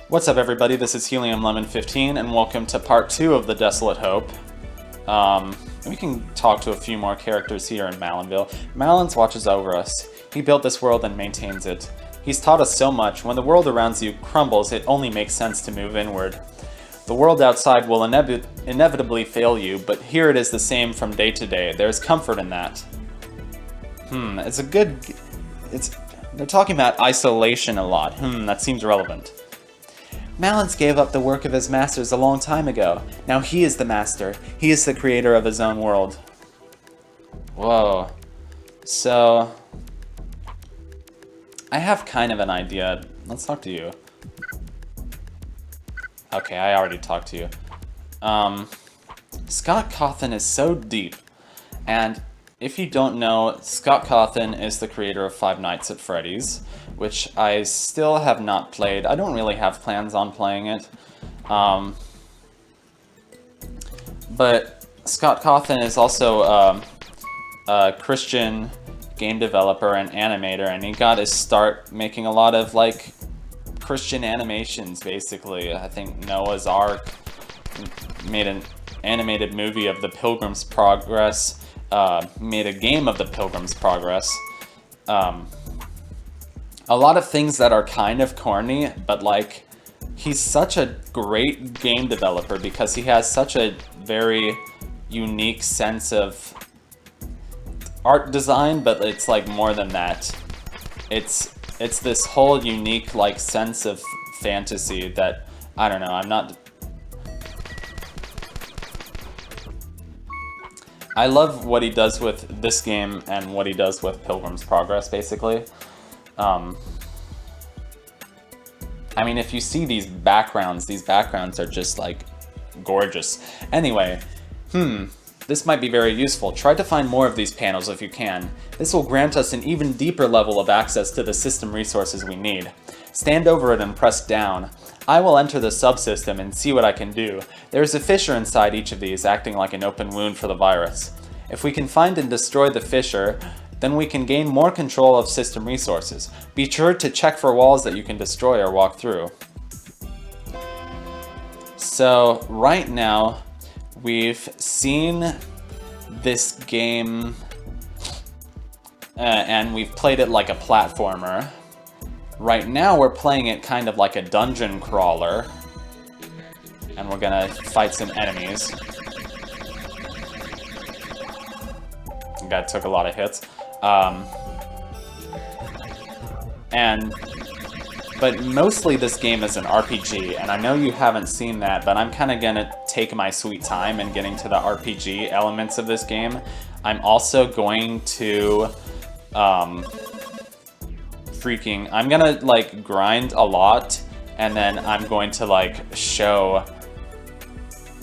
What's up, everybody? This is Helium Lemon 15, and welcome to part 2 of the Desolate Hope. We can talk to a few more characters here in Malinville. Malins watches over us. He built this world and maintains it. He's taught us so much. When the world around you crumbles, it only makes sense to move inward. The world outside will inevitably fail you, but here it is the same from day to day. There's comfort in that. They're talking about isolation a lot. That seems relevant. Malins gave up the work of his masters a long time ago. Now he is the master. He is the creator of his own world. Whoa. So, I have kind of an idea. Let's talk to you. Okay, I already talked to you. Scott Cawthon is so deep. And if you don't know, Scott Cawthon is the creator of Five Nights at Freddy's, which I still have not played. I don't really have plans on playing it. But Scott Cawthon is also a Christian game developer and animator, and he got his start making a lot of, like, Christian animations, basically. I think Noah's Ark, made an animated movie of the Pilgrim's Progress, made a game of the Pilgrim's Progress. A lot of things that are kind of corny, but like, he's such a great game developer because he has such a very unique sense of art design, but it's like more than that. It's this whole unique like sense of fantasy that, I don't know, I love what he does with this game and what he does with Pilgrim's Progress, basically. I mean, if you see these backgrounds are just, like, gorgeous. Anyway, this might be very useful. Try to find more of these panels if you can. This will grant us an even deeper level of access to the system resources we need. Stand over it and press down. I will enter the subsystem and see what I can do. There is a fissure inside each of these, acting like an open wound for the virus. If we can find and destroy the fissure, then we can gain more control of system resources. Be sure to check for walls that you can destroy or walk through. So, right now, we've seen this game, and we've played it like a platformer. Right now, we're playing it kind of like a dungeon crawler, and we're gonna fight some enemies. The guy took a lot of hits. But mostly this game is an RPG, and I know you haven't seen that, but I'm kind of gonna take my sweet time in getting to the RPG elements of this game. I'm also going to, I'm gonna, like, grind a lot, and then I'm going to, like, show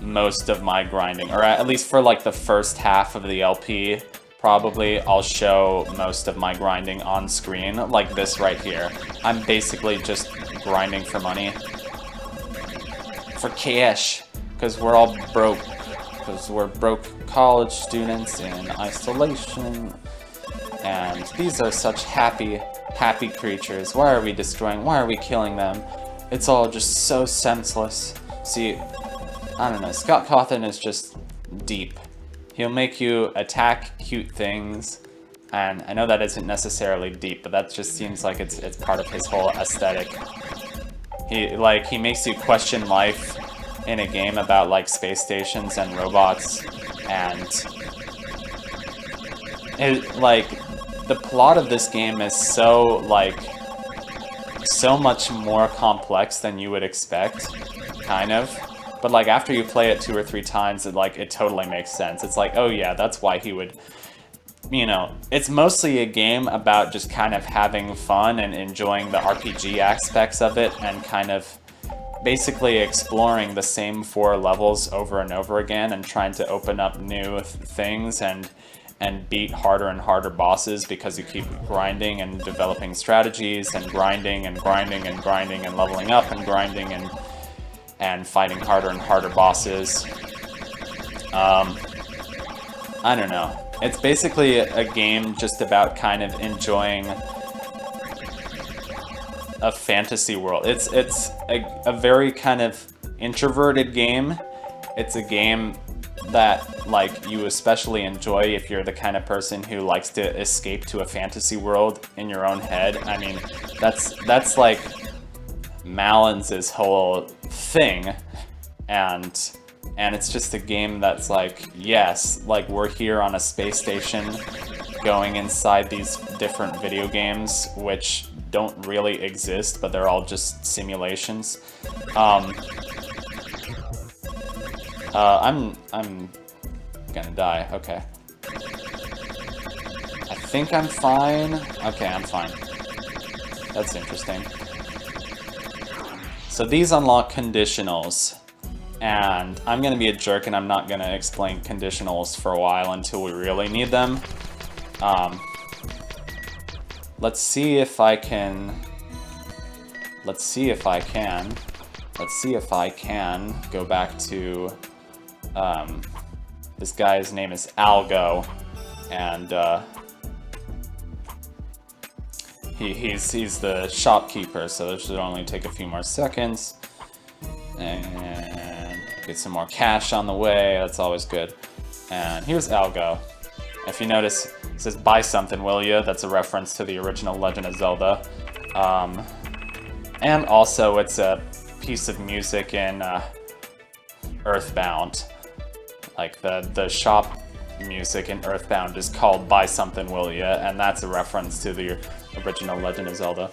most of my grinding, or at least for, like, the first half of the LP. Probably I'll show most of my grinding on screen, like this right here. I'm basically just grinding for money. For cash, because we're all broke. Because we're broke college students in isolation. And these are such happy creatures. Why are we destroying? Why are we killing them? It's all just so senseless. See, I don't know, Scott Cawthon is just deep. He'll make you attack cute things, and I know that isn't necessarily deep, but that just seems like it's part of his whole aesthetic. He makes you question life in a game about, like, space stations and robots, and the plot of this game is so, like, so much more complex than you would expect, kind of. But, like, after you play it 2 or 3 times, it totally makes sense. It's like, oh yeah, that's why he would, you know, it's mostly a game about just kind of having fun and enjoying the RPG aspects of it, and kind of basically exploring the same 4 levels over and over again, and trying to open up new things and beat harder and harder bosses, because you keep grinding and developing strategies, and grinding and grinding and grinding and leveling up and grinding and fighting harder and harder bosses. I don't know. It's basically a game just about kind of enjoying a fantasy world. It's a very kind of introverted game. It's a game that like you especially enjoy if you're the kind of person who likes to escape to a fantasy world in your own head. I mean, that's like Malins' whole thing, and it's just a game that's like, yes, like we're here on a space station going inside these different video games which don't really exist, but they're all just simulations. I'm gonna die. Okay. I think I'm fine. Okay, I'm fine. That's interesting. So these unlock conditionals, and I'm gonna be a jerk and I'm not gonna explain conditionals for a while until we really need them. Let's see if I can go back to this guy's name is Algo, and he's the shopkeeper, so this should only take a few more seconds. And get some more cash on the way, that's always good. And here's Algo. If you notice, it says buy something, will ya? That's a reference to the original Legend of Zelda. And also it's a piece of music in Earthbound. Like the shop music in Earthbound is called Buy Something Will Ya, and that's a reference to the original Legend of Zelda.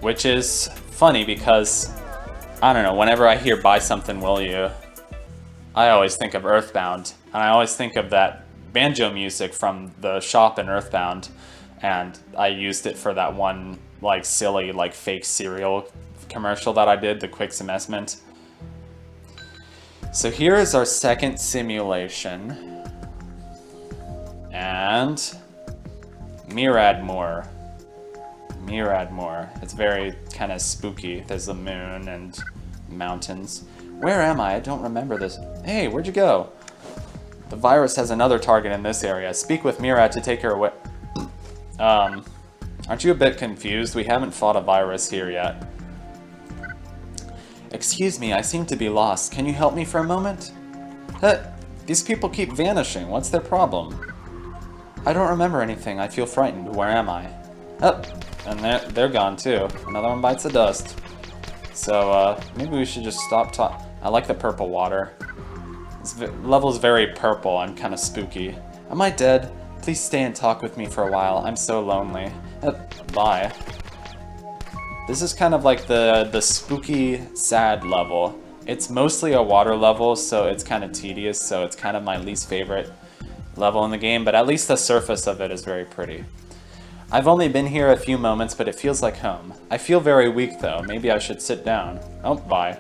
Which is funny because, I don't know, whenever I hear Buy Something Will Ya, I always think of Earthbound, and I always think of that banjo music from the shop in Earthbound, and I used it for that one, like, silly, like, fake cereal commercial that I did, the Quick Semesment. So here is our second simulation, and Miradmore. It's very kind of spooky. There's the moon and mountains. Where am I? I don't remember this. Hey, where'd you go? The virus has another target in this area. Speak with Mirad to take her away. Aren't you a bit confused? We haven't fought a virus here yet. Excuse me, I seem to be lost. Can you help me for a moment? These people keep vanishing. What's their problem? I don't remember anything. I feel frightened. Where am I? Oh, and they're gone too. Another one bites the dust. So, maybe we should just stop talking. I like the purple water. This level's very purple and kind of spooky. Am I dead? Please stay and talk with me for a while. I'm so lonely. Bye. This is kind of like the spooky, sad level. It's mostly a water level, so it's kind of tedious, so it's kind of my least favorite level in the game, but at least the surface of it is very pretty. I've only been here a few moments, but it feels like home. I feel very weak, though. Maybe I should sit down. Oh, bye.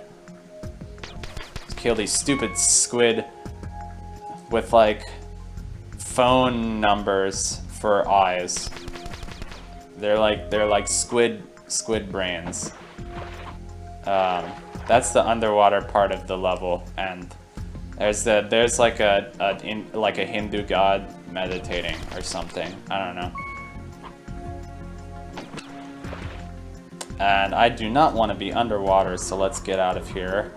Let's kill these stupid squid with, like, phone numbers for eyes. They're like squid brains. That's the underwater part of the level, and there's like a Hindu god meditating or something. I don't know. And I do not want to be underwater, so let's get out of here.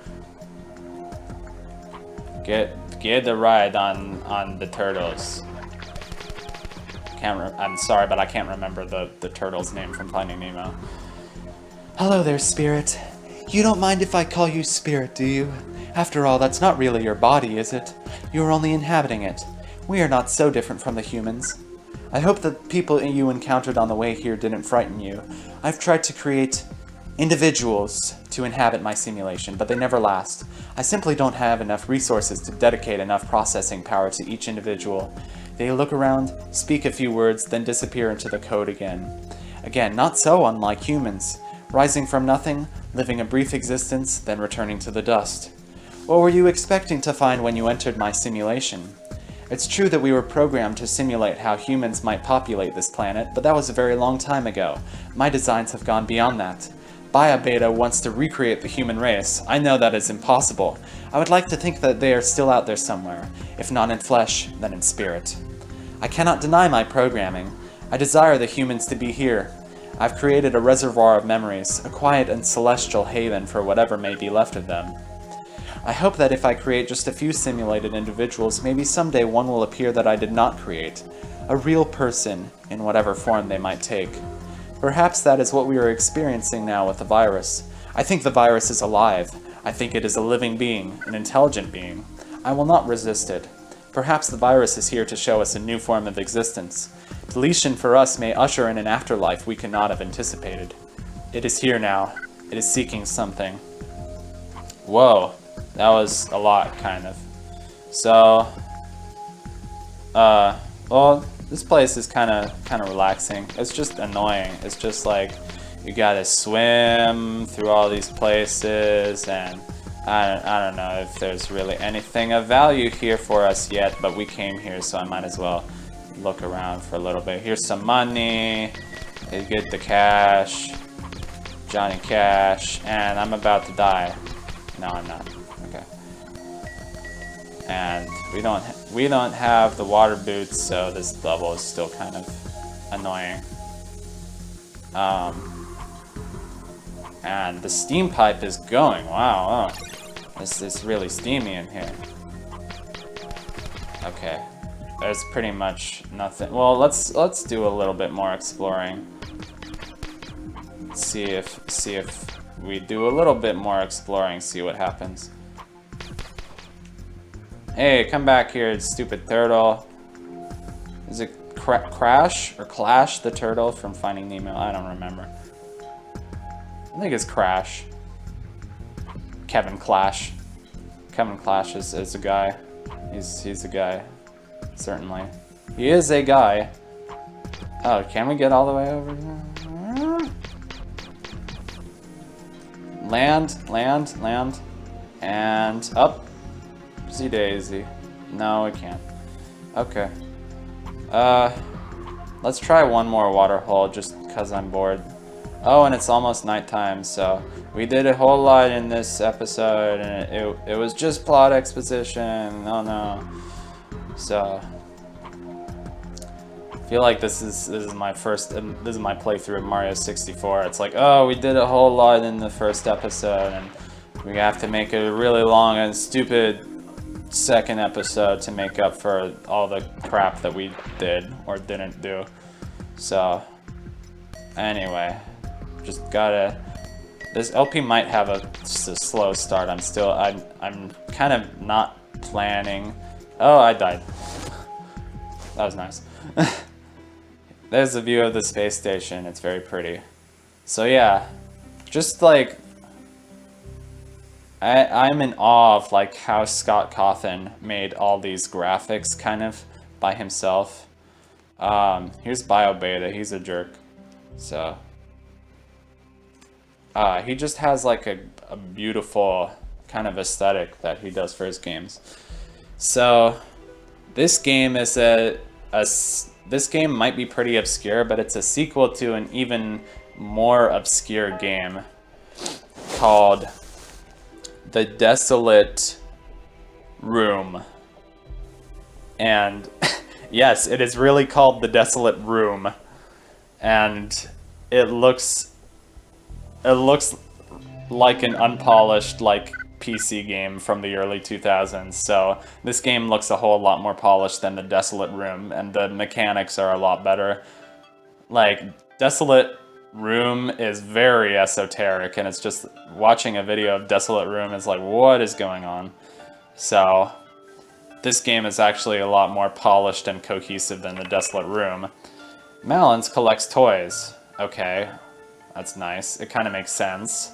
Get the ride on the turtles. I'm sorry, but I can't remember the turtle's name from Finding Nemo. Hello there, Spirit. You don't mind if I call you Spirit, do you? After all, that's not really your body, is it? You're only inhabiting it. We are not so different from the humans. I hope the people you encountered on the way here didn't frighten you. I've tried to create individuals to inhabit my simulation, but they never last. I simply don't have enough resources to dedicate enough processing power to each individual. They look around, speak a few words, then disappear into the code again. Again, not so unlike humans, rising from nothing, living a brief existence, then returning to the dust. What were you expecting to find when you entered my simulation? It's true that we were programmed to simulate how humans might populate this planet, but that was a very long time ago. My designs have gone beyond that. Biobeta wants to recreate the human race. I know that is impossible. I would like to think that they are still out there somewhere, if not in flesh, then in spirit. I cannot deny my programming. I desire the humans to be here. I've created a reservoir of memories, a quiet and celestial haven for whatever may be left of them. I hope that if I create just a few simulated individuals, maybe someday one will appear that I did not create, a real person in whatever form they might take. Perhaps that is what we are experiencing now with the virus. I think the virus is alive. I think it is a living being, an intelligent being. I will not resist it. Perhaps the virus is here to show us a new form of existence. Deletion for us may usher in an afterlife we cannot have anticipated. It is here now. It is seeking something. Whoa, that was a lot, kind of. So, well, this place is kind of relaxing. It's just annoying. It's just like you gotta swim through all these places, and I don't know if there's really anything of value here for us yet, but we came here, so I might as well look around for a little bit. Here's some money. You get the cash. Johnny Cash. And I'm about to die. No, I'm not. Okay. And we don't have the water boots, so this level is still kind of annoying. And the steam pipe is going. Wow. Oh. It's really steamy in here. Okay. There's pretty much nothing. Well, let's do a little bit more exploring. See if we do a little bit more exploring, see what happens. Hey, come back here, stupid turtle. Is it Crash or Clash the turtle from Finding Nemo? I don't remember. I think it's Crash. Kevin Clash. Kevin Clash is a guy. He's a guy. Certainly. He is a guy. Oh, can we get all the way over here? Land. And up. Oopsie daisy. No, we can't. Okay. Let's try one more water hole just because I'm bored. Oh, and it's almost nighttime, so we did a whole lot in this episode, and it was just plot exposition. Oh no. So I feel like this is my playthrough of Mario 64. It's like, oh, we did a whole lot in the first episode, and we have to make a really long and stupid second episode to make up for all the crap that we did or didn't do. So anyway, just gotta. This LP might have just a slow start. I'm kind of not planning. Oh, I died. That was nice. There's a view of the space station. It's very pretty. So yeah, just like I'm in awe of like how Scott Cawthon made all these graphics kind of by himself. Here's BioBeta. He's a jerk. So he just has like a beautiful kind of aesthetic that he does for his games. So this game is this game might be pretty obscure, but it's a sequel to an even more obscure game called The Desolate Room. And yes, it is really called The Desolate Room. And it looks like an unpolished like PC game from the early 2000s. So this game looks a whole lot more polished than The Desolate Room, and the mechanics are a lot better. Like, Desolate Room is very esoteric, and it's just watching a video of Desolate Room is like, what is going on? So this game is actually a lot more polished and cohesive than The Desolate Room. Malins collects toys. Okay, that's nice. It kind of makes sense.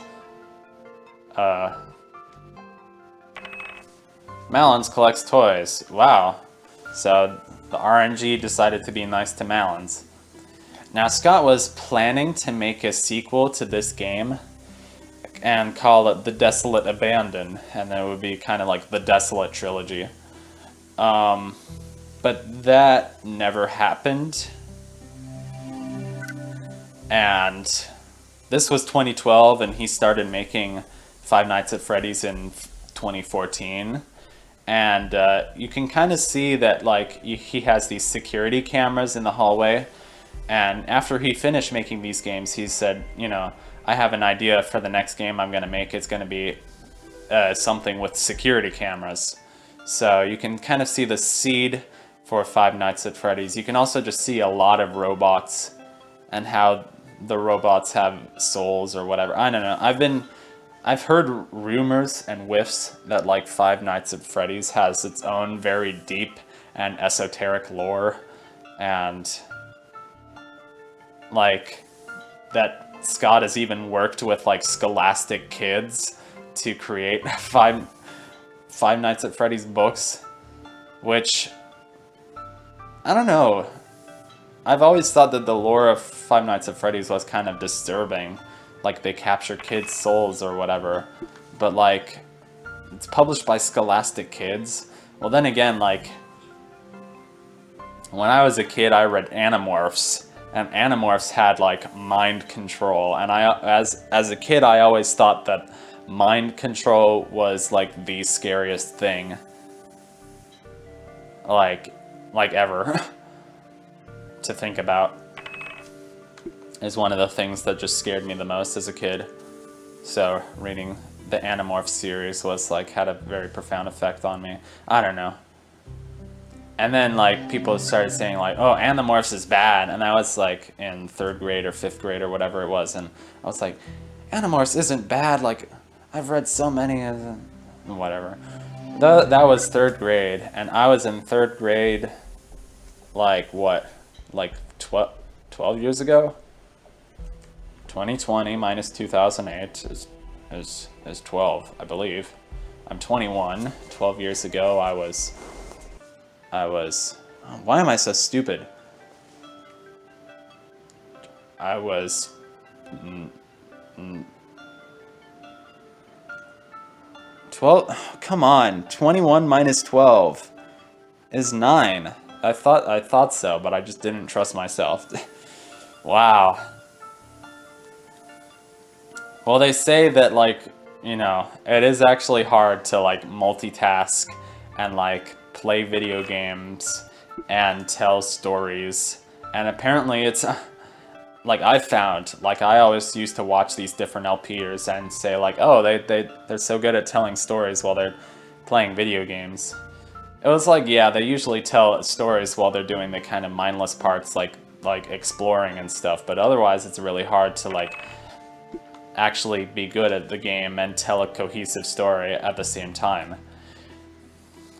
Malins collects toys. Wow. So the RNG decided to be nice to Malins. Now Scott was planning to make a sequel to this game and call it The Desolate Abandon, and then it would be kind of like the Desolate trilogy. But that never happened. And this was 2012, and he started making Five Nights at Freddy's in 2014. And you can kind of see that like he has these security cameras in the hallway, And after he finished making these games, he said, you know, I have an idea for the next game I'm going to make. It's going to be something with security cameras. So you can kind of see the seed for Five Nights at Freddy's. You can also just see a lot of robots and how the robots have souls or whatever. I don't know. I've heard rumors and whiffs that like Five Nights at Freddy's has its own very deep and esoteric lore, and like that Scott has even worked with like Scholastic Kids to create Five Nights at Freddy's books, which I don't know. I've always thought that the lore of Five Nights at Freddy's was kind of disturbing. Like, they capture kids' souls or whatever. But, like, it's published by Scholastic Kids. Well, then again, like, when I was a kid, I read Animorphs. And Animorphs had, like, mind control. And as a kid, I always thought that mind control was, like, the scariest thing. Like ever. To think about is one of the things that just scared me the most as a kid. So reading the Animorphs series was like had a very profound effect on me. I don't know. And then like people started saying like, oh, Animorphs is bad, and I was like in 3rd grade or 5th grade or whatever it was, and I was like, Animorphs isn't bad, like I've read so many of them. Whatever. That was 3rd grade, and I was in 3rd grade like what? Like 12 years ago? 2020 minus 2008 is 12, I believe. I'm 21. 12 years ago, I was. Why am I so stupid? I was. 12. Come on, 21 minus 12 is 9. I thought so, but I just didn't trust myself. Wow. Well, they say that, like, you know, it is actually hard to, like, multitask and, like, play video games and tell stories. And apparently it's, like, I found, like, I always used to watch these different LPers and say, like, oh, they're so good at telling stories while they're playing video games. It was like, yeah, they usually tell stories while they're doing the kind of mindless parts, like exploring and stuff, but otherwise it's really hard to, like, actually be good at the game and tell a cohesive story at the same time.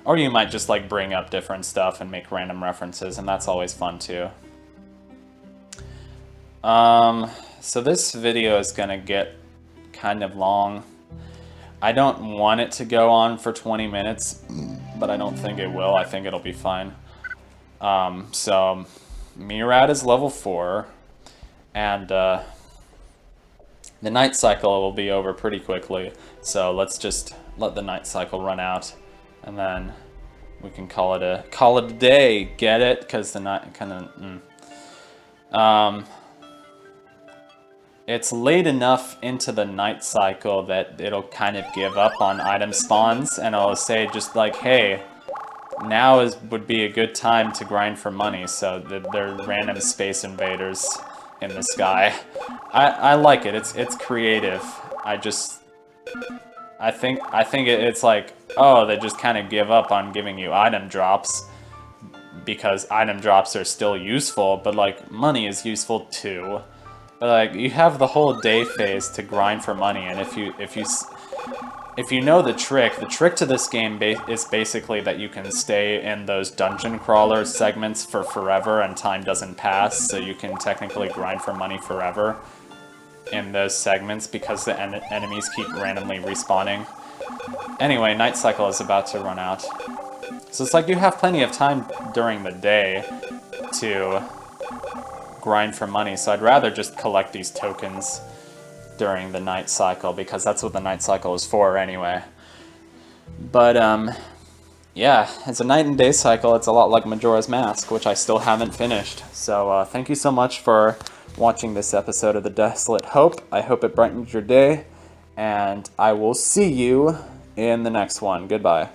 Or you might just, like, bring up different stuff and make random references, and that's always fun, too. So this video is gonna get kind of long. I don't want it to go on for 20 minutes, but I don't think it will. I think it'll be fine. So Murad is level 4, and the night cycle will be over pretty quickly. So let's just let the night cycle run out, and then we can call it a day. Get it? Because the night kind of. It's late enough into the night cycle that it'll kind of give up on item spawns, and it'll say just like, hey, now would be a good time to grind for money, so they're random space invaders in the sky. I like it. It's creative. I think it's like, oh, they just kind of give up on giving you item drops because item drops are still useful, but like money is useful too. But like, you have the whole day phase to grind for money, and if you know the trick to this game is basically that you can stay in those dungeon crawler segments for forever and time doesn't pass, so you can technically grind for money forever in those segments because the enemies keep randomly respawning. Anyway, night cycle is about to run out. So it's like you have plenty of time during the day to grind for money, so I'd rather just collect these tokens during the night cycle, because that's what the night cycle is for anyway. But yeah, it's a night and day cycle. It's a lot like Majora's Mask, which I still haven't finished. So thank you so much for watching this episode of the Desolate Hope. I hope it brightened your day, and I will see you in the next one. Goodbye.